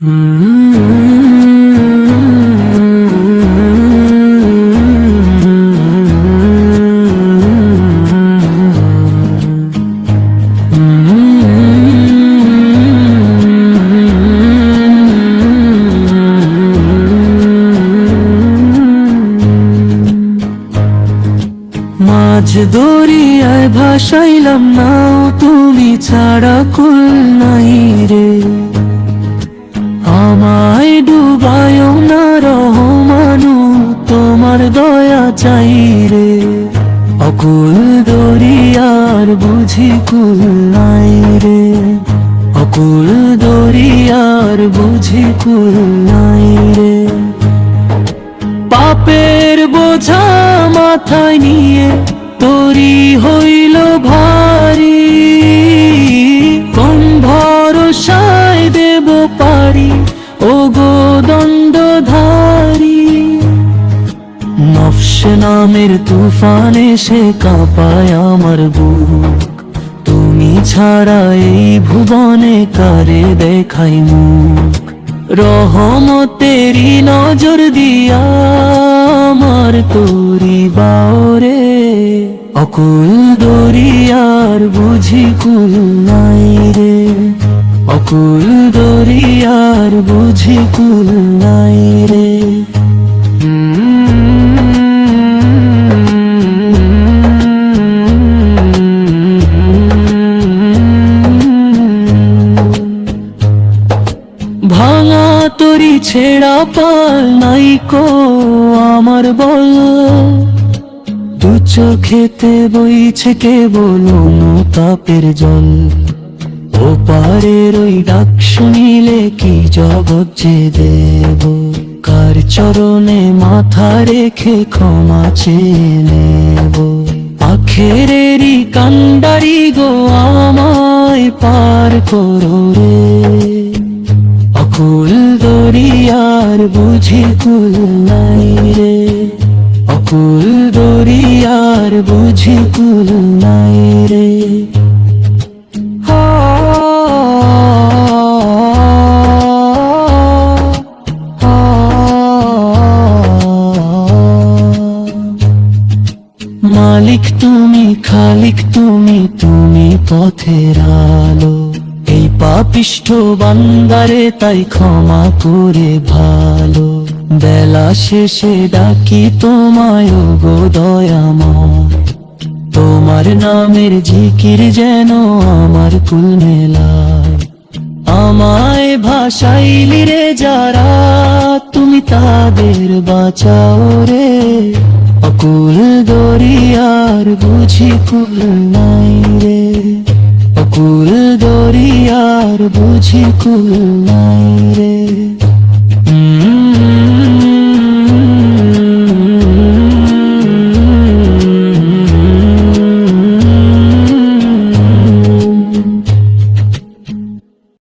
মাঝ দরিয়ায় ভাসাইলাম নাও, তুমি ছাড়া কুল নাই রে। আমায় ডুবায় না রহমানু, তোমার দয়া চাই রে। অকুল দরিয়ার বুঝি কুল নাই রে, অকুল দরিয়ার বুঝি কুল নাই রে। পাপের বোঝা মাথায় নিয়ে তরি হইল ভারী, কোন ভরসায় দেব পারি ও গো দণ্ডধারী। নফস নামের তুফানে সে কাঁপায় আমার বুক, তুমি ছাড়া এই ভুবনে কারে দেখাই মুখ। রহমতেরি নজর দিয়া আমার তোরি বাওরে, অকুল দরিয়ার বুঝি কুল নাই রে, অকুল দরিয়ার বুঝি কুল নাই রে। ভাঙা তরি ছেড়া পাল নাই কো আমার বল, দু চোখেতে বইছে কেবল অনুতাপের জল। ও পারের ওই ডাক শুনিলে কি জবাব যে দেব, কার চরণে মাথা রেখে ক্ষমা চেয়ে নেব। আখেরেরই কান্ডারি গো আমায় পার করো রে, অকুল দরিয়ার বুঝি কুল নাই রে, অকুল দরিয়ার বুঝি কুল নাই রে। মালিক তুমি, খালিক তুমি, তুমি পথের আলো। এই পাপিষ্ঠ বান্দারে তাই ক্ষমা করে ভালো। বেলা শেষে ডাকি তোমায় গো দয়াময়, তোমার নামের জিকির যেন আমার কুল মেলায়। আমায় ভাসাইলি রে যারা, তুমি তাদের বাঁচাও রে। অকুল দরিয়ার বুঝি কুল নাই রে, অকুল দরিয়ার বুঝি কুল নাই রে।